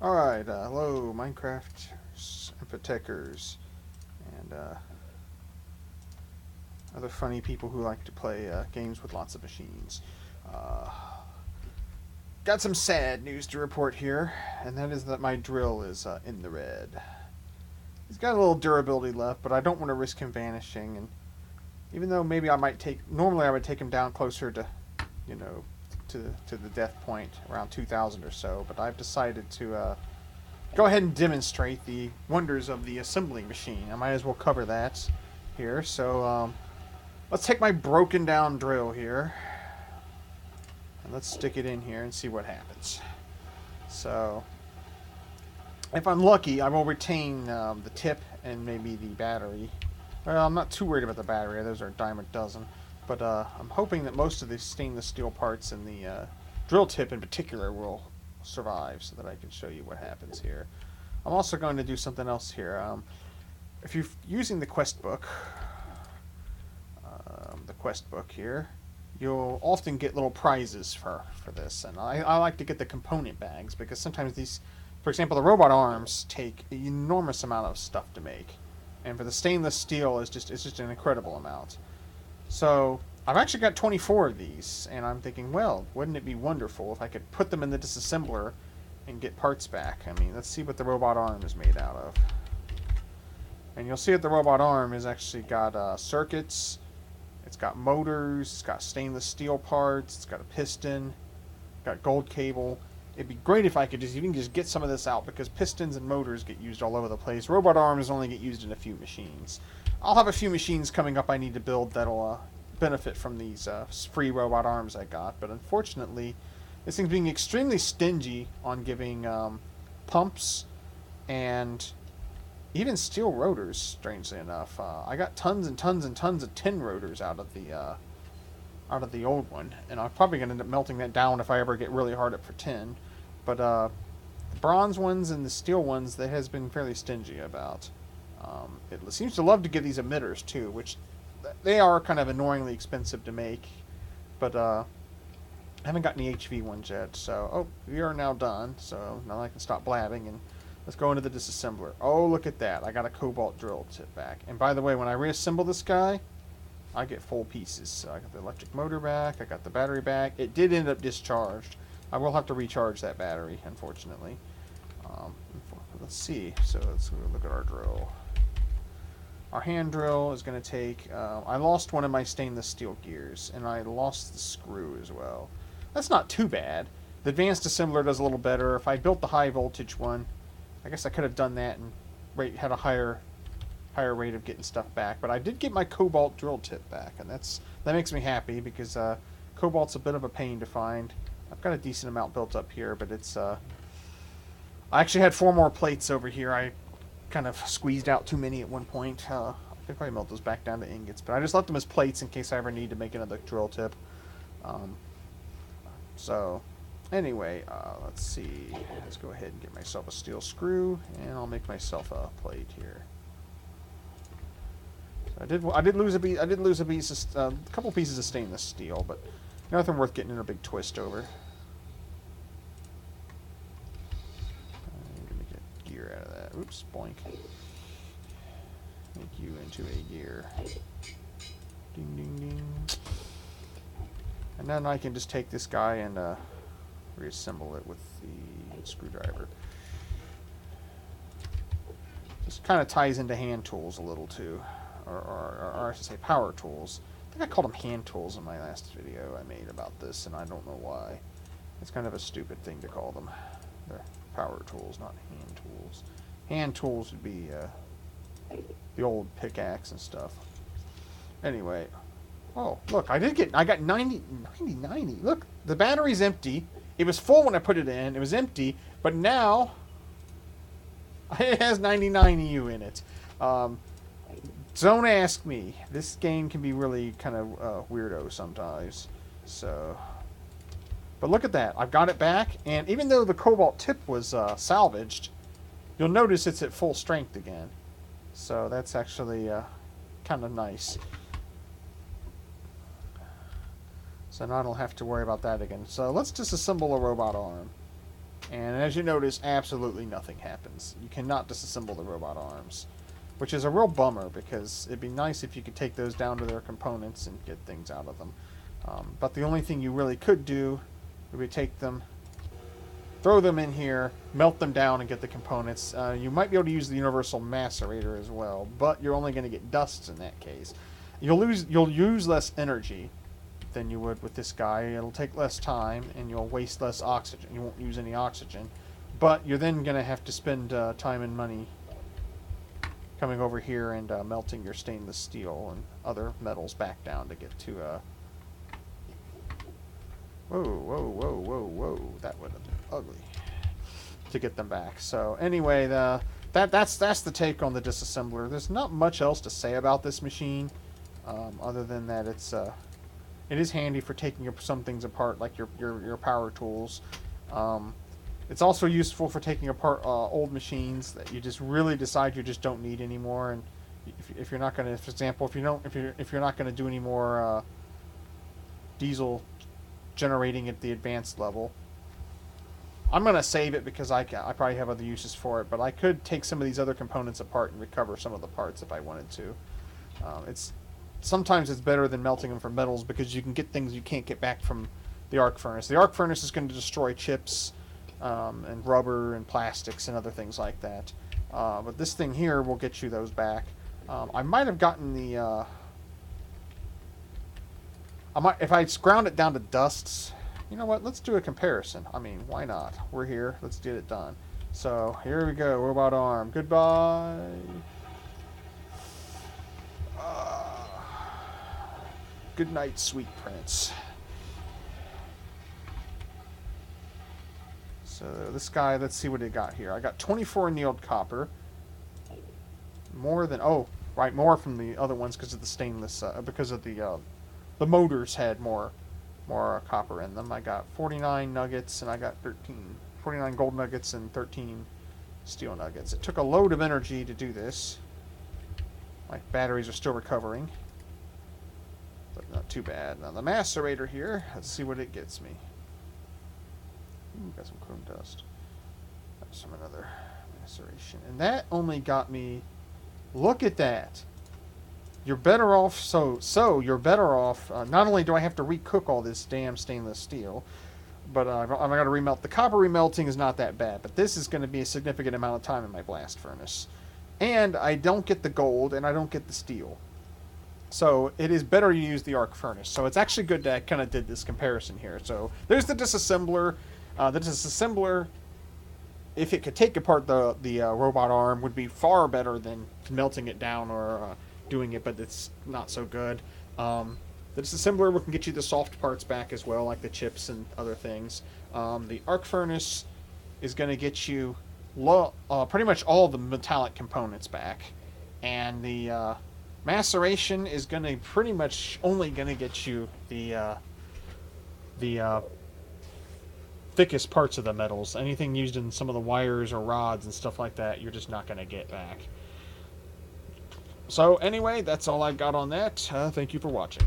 Alright, hello Minecraft Empatechers and other funny people who like to play games with lots of machines. Uh, got some sad news to report here, and that is that my drill is in the red. He's got a little durability left, but I don't want to risk him vanishing, and even though maybe normally I would take him down closer to, you know, to the death point around 2000 or so, but I've decided to go ahead and demonstrate the wonders of the assembling machine. I might as well cover that here. So let's take my broken down drill here and let's stick it in here and see what happens. So if I'm lucky, I will retain the tip and maybe the battery. Well, I'm not too worried about the battery. Those are a dime a dozen. But I'm hoping that most of the stainless steel parts and the drill tip in particular will survive so that I can show you what happens here. I'm also going to do something else here. If you're using the quest book here, you'll often get little prizes for this. And I like to get the component bags because sometimes these, for example, the robot arms take an enormous amount of stuff to make. And for the stainless steel, it's just an incredible amount. So I've actually got 24 of these, and I'm thinking, well, wouldn't it be wonderful if I could put them in the disassembler and get parts back? I mean, let's see what the robot arm is made out of. And you'll see that the robot arm has actually got circuits, it's got motors, it's got stainless steel parts, it's got a piston, got gold cable. It'd be great if I could even just get some of this out, because pistons and motors get used all over the place. Robot arms only get used in a few machines. I'll have a few machines coming up I need to build that'll benefit from these free robot arms I got, but unfortunately this thing's being extremely stingy on giving pumps and even steel rotors, strangely enough. I got tons and tons and tons of tin rotors out of the old one, and I'm probably going to end up melting that down if I ever get really hard up for tin. But the bronze ones and the steel ones, that has been fairly stingy about. It seems to love to give these emitters too, which they are kind of annoyingly expensive to make. But I haven't got any HV ones yet, so we are now done. So now I can stop blabbing and let's go into the disassembler. Oh, look at that! I got a cobalt drill tip back. And by the way, when I reassemble this guy, I get full pieces. So I got the electric motor back, I got the battery back. It did end up discharged. I will have to recharge that battery, unfortunately. Let's see. So let's look at our drill. Our hand drill is going to take... I lost one of my stainless steel gears, and I lost the screw as well. That's not too bad. The advanced assembler does a little better. If I built the high voltage one, I guess I could have done that and had a higher rate of getting stuff back. But I did get my cobalt drill tip back, and that makes me happy, because cobalt's a bit of a pain to find. I've got a decent amount built up here, but it's... I actually had 4 more plates over here. I kind of squeezed out too many at one point. I could probably melt those back down to ingots, but I just left them as plates in case I ever need to make another drill tip. So anyway, let's see. Let's go ahead and get myself a steel screw, and I'll make myself a plate here. So I did lose a piece of, a couple pieces of stainless steel, but nothing worth getting in a big twist over. Gear out of that. Oops, boink. Make you into a gear. Ding, ding, ding. And then I can just take this guy and reassemble it with the screwdriver. Just kind of ties into hand tools a little too. Or I should say power tools. I think I called them hand tools in my last video I made about this, and I don't know why. It's kind of a stupid thing to call them. They're power tools, not hand tools. Hand tools would be the old pickaxe and stuff. Anyway, oh look, I got 90. Look, the battery's empty. It was full when I put it in. It was empty, but now it has 99 EU in it. Don't ask me. This game can be really kind of weirdo sometimes. So. But look at that. I've got it back, and even though the cobalt tip was salvaged, you'll notice it's at full strength again. So that's actually kind of nice. So now I don't have to worry about that again. So let's disassemble a robot arm. And as you notice, absolutely nothing happens. You cannot disassemble the robot arms, which is a real bummer because it'd be nice if you could take those down to their components and get things out of them. But the only thing you really could do would be take them, throw them in here, melt them down, and get the components. You might be able to use the universal macerator as well, but you're only going to get dusts in that case. You'll use less energy than you would with this guy. It'll take less time, and you'll waste less oxygen. You won't use any oxygen, but you're then going to have to spend time and money coming over here and melting your stainless steel and other metals back down to get to whoa, whoa, whoa, whoa, whoa. That would have been ugly to get them back. So anyway, that's the take on the disassembler. There's not much else to say about this machine, other than that it is handy for taking some things apart, like your power tools. It's also useful for taking apart old machines that you just really decide you just don't need anymore. And if you're not going to, for example, if you're not going to do any more diesel generating at the advanced level, I'm going to save it because I probably have other uses for it. But I could take some of these other components apart and recover some of the parts if I wanted to. Sometimes it's better than melting them for metals because you can get things you can't get back from the arc furnace. The arc furnace is going to destroy chips and rubber and plastics and other things like that. But this thing here will get you those back. I might have gotten the... if I ground it down to dusts, you know what? Let's do a comparison. I mean, why not? We're here. Let's get it done. So here we go. Robot arm. Goodbye. Good night, sweet prince. So this guy, let's see what he got here. I got 24 annealed copper. More than, more from the other ones because of the stainless, because of the motors had more copper in them. I got 49 nuggets and I got 49 gold nuggets and 13 steel nuggets. It took a load of energy to do this. My batteries are still recovering, but not too bad. Now the macerator here, let's see what it gets me. Ooh, got some chrome dust. That's some another maceration. And that only got me, look at that. You're better off, so you're better off, not only do I have to recook all this damn stainless steel, but I've got to remelt. The copper remelting is not that bad, but this is going to be a significant amount of time in my blast furnace. And I don't get the gold, and I don't get the steel. So it is better to use the arc furnace. So it's actually good that I kind of did this comparison here. So there's the disassembler. The disassembler, if it could take apart the robot arm, would be far better than melting it down or doing it, but it's not so good. The disassembler can get you the soft parts back as well, like the chips and other things. The arc furnace is going to get you pretty much all the metallic components back, and the maceration is going to pretty much only going to get you the thickest parts of the metals. Anything used in some of the wires or rods and stuff like that, you're just not going to get back. So anyway, that's all I've got on that. Thank you for watching.